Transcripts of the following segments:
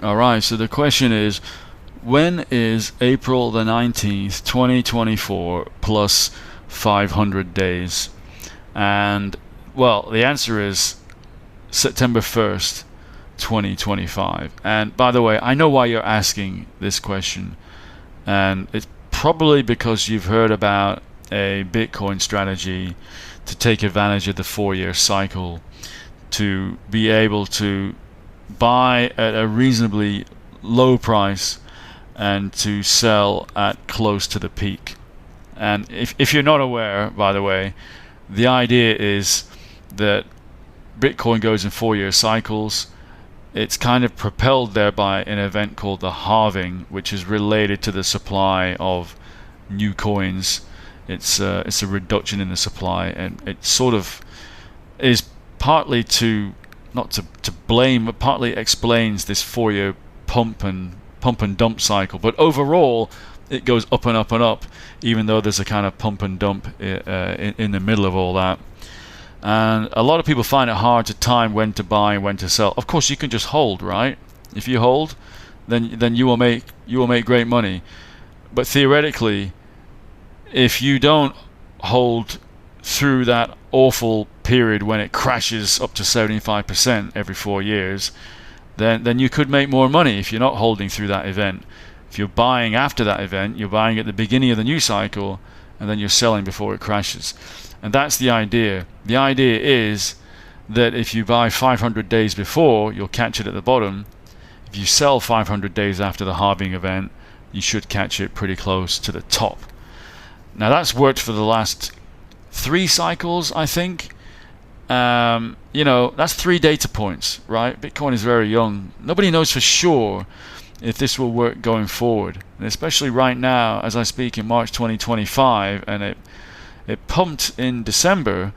All right, so the question is, when is April the 19th, 2024 plus 500 days? And, well, the answer is September 1st, 2025. And by the way, I know why you're asking this question, and it's probably because you've heard about a Bitcoin strategy to take advantage of the 4-year cycle to be able to buy at a reasonably low price and to sell at close to the peak. And if you're not aware, by the way, the idea is that Bitcoin goes in 4-year cycles. It's kind of propelled there by an event called the halving, which is related to the supply of new coins. It's a reduction in the supply, and it sort of is partly to, not to blame, but partly explains this 4-year pump and dump cycle. But overall, it goes up and up and up, even though there's a kind of pump and dump in the middle of all that. And a lot of people find it hard to time when to buy and when to sell. Of course, you can just hold, right? If you hold, then you will make great money. But theoretically, if you don't hold through that awful period when it crashes up to 75% every 4 years, then you could make more money if you're not holding through that event. If you're buying after that event, you're buying at the beginning of the new cycle, and then you're selling before it crashes. And that's the idea. The idea is that if you buy 500 days before, you'll catch it at the bottom. If you sell 500 days after the halving event, you should catch it pretty close to the top. Now that's worked for the last 3 cycles, I think. That's 3 data points, right? Bitcoin is very young. Nobody knows for sure if this will work going forward, and especially right now as I speak in March 2025, and it pumped in November,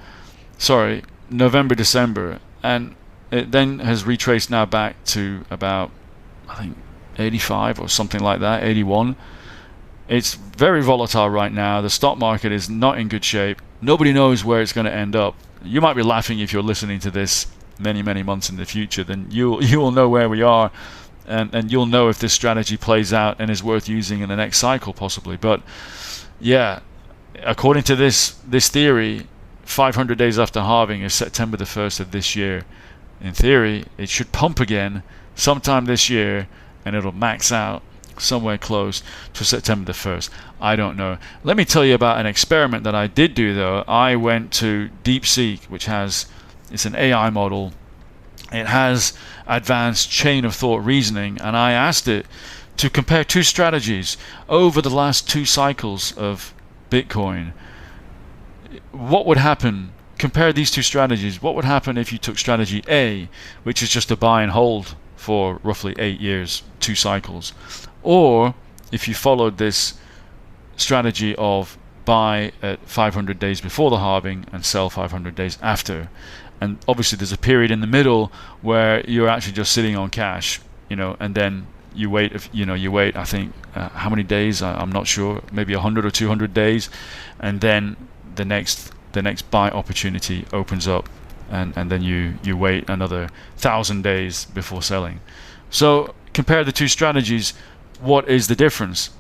December, and it then has retraced now back to about, I think, 85 or something like that, 81. It's very volatile right now. The stock market is not in good shape. Nobody knows where it's going to end up. You might be laughing if you're listening to this many months in the future. Then you will know where we are, and you'll know if this strategy plays out and is worth using in the next cycle possibly. But yeah, according to this theory, 500 days after halving is September the 1st of this year. In theory, it should pump again sometime this year, and it'll max out somewhere close to September the 1st. I don't know. Let me tell you about an experiment that I did do though. I went to DeepSeek, which it's an AI model. It has advanced chain of thought reasoning, and I asked it to compare 2 strategies over the last 2 cycles of Bitcoin. What would happen? Compare these 2 strategies. What would happen if you took strategy A, which is just to buy and hold for roughly 8 years, 2 cycles, or if you followed this strategy of buy at 500 days before the halving and sell 500 days after. And obviously there's a period in the middle where you're actually just sitting on cash, and then you wait, I think, how many days? I'm not sure, maybe 100 or 200 days, and then the next buy opportunity opens up, and then you wait another 1,000 days before selling. So compare the 2 strategies. What is the difference?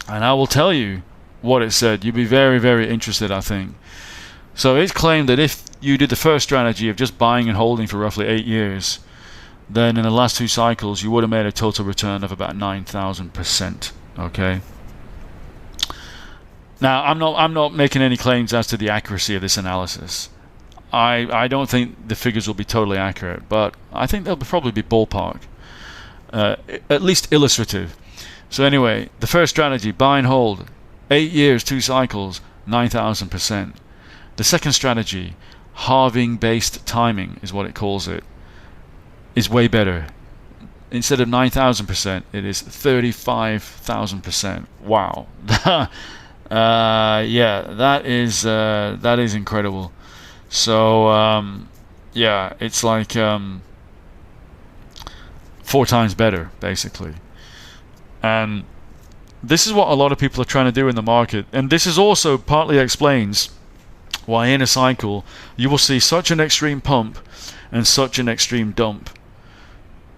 And I will tell you what it said. You'll be very, very interested, I think. So it claimed that if you did the first strategy of just buying and holding for roughly 8 years, then in the last 2 cycles you would have made a total return of about 9,000%. Okay. Now I'm not making any claims as to the accuracy of this analysis. I don't think the figures will be totally accurate, but I think they'll probably be ballpark, at least illustrative. So anyway, the first strategy, buy and hold, 8 years, 2 cycles, 9,000%. The second strategy, halving-based timing is what it calls it, is way better. Instead of 9,000%, it is 35,000%. Wow. Yeah, that is incredible. So yeah, it's like 4 times better, basically. And this is what a lot of people are trying to do in the market, and this is also partly explains why in a cycle you will see such an extreme pump and such an extreme dump.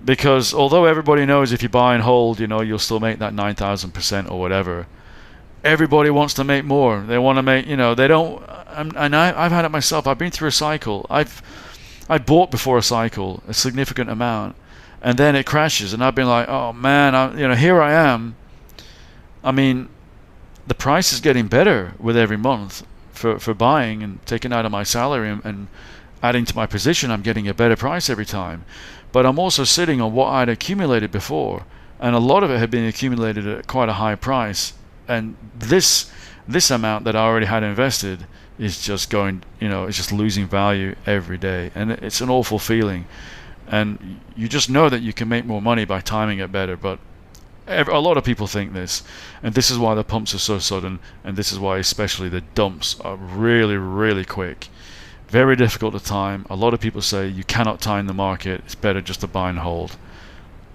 Because although everybody knows if you buy and hold, you'll still make that 9,000% or whatever, everybody wants to make more. They want to make, they don't. And I've had it myself. I've been through a cycle. I bought before a cycle a significant amount, and then it crashes, and I've been like, oh man, here I am. I mean, the price is getting better with every month for buying and taking out of my salary and adding to my position. I'm getting a better price every time, but I'm also sitting on what I'd accumulated before, and a lot of it had been accumulated at quite a high price. And this amount that I already had invested is just going, it's just losing value every day, and it's an awful feeling. And you just know that you can make more money by timing it better, but a lot of people think this, and this is why the pumps are so sudden, and this is why especially the dumps are really, really quick. Very difficult to time. A lot of people say you cannot time the market, it's better just to buy and hold.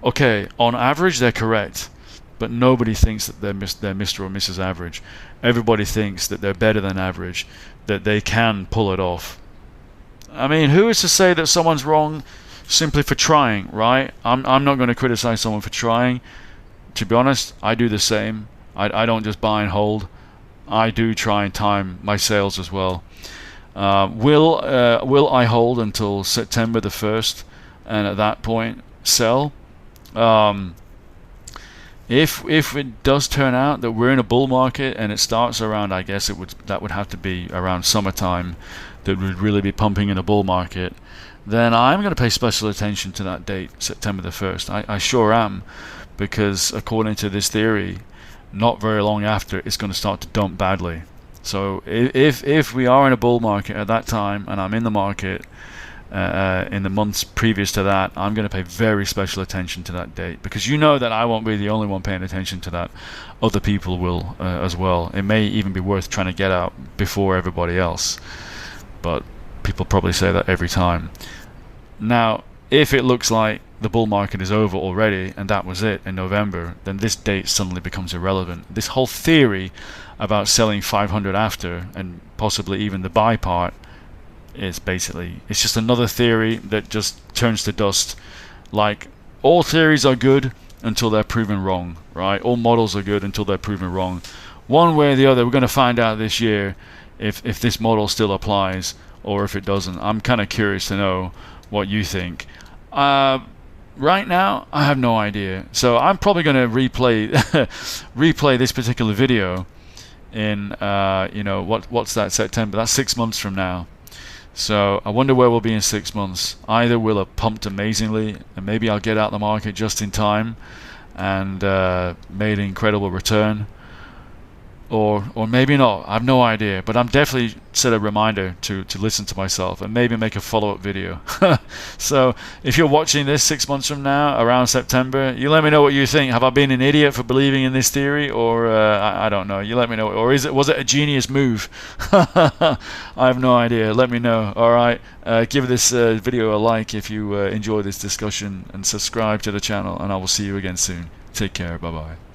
Okay, on average they're correct, but nobody thinks that they're Mr. or Mrs. Average. Everybody thinks that they're better than average, that they can pull it off. I mean, who is to say that someone's wrong simply for trying, right? I'm not going to criticize someone for trying. To be honest, I do the same. I don't just buy and hold. I do try and time my sales as well. Will I hold until September the 1st, and at that point sell? If it does turn out that we're in a bull market and it starts around, I guess that would have to be around summertime, that would really be pumping in a bull market, then I'm going to pay special attention to that date, September the 1st. I sure am, because according to this theory, not very long after, it's going to start to dump badly. So if we are in a bull market at that time, and I'm in the market in the months previous to that, I'm going to pay very special attention to that date, because that I won't be the only one paying attention to that. Other people will as well. It may even be worth trying to get out before everybody else, but people probably say that every time. Now, if it looks like the bull market is over already and that was it in November, then this date suddenly becomes irrelevant. This whole theory about selling 500 after, and possibly even the buy part, it's just another theory that just turns to dust. Like, all theories are good until they're proven wrong, right? All models are good until they're proven wrong. One way or the other, we're going to find out this year if this model still applies or if it doesn't. I'm kind of curious to know what you think. Right now, I have no idea. So I'm probably going to replay this particular video in what's that, September? That's 6 months from now. So I wonder where we'll be in 6 months. Either we'll have pumped amazingly, and maybe I'll get out the market just in time and made an incredible return, or maybe not. I have no idea, but I'm definitely set a reminder to listen to myself and maybe make a follow-up video. So if you're watching this 6 months from now, around September, you let me know what you think. Have I been an idiot for believing in this theory, or I don't know. You let me know. Or was it a genius move? I have no idea. Let me know. All right. Give this video a like if you enjoy this discussion, and subscribe to the channel, and I will see you again soon. Take care. Bye-bye.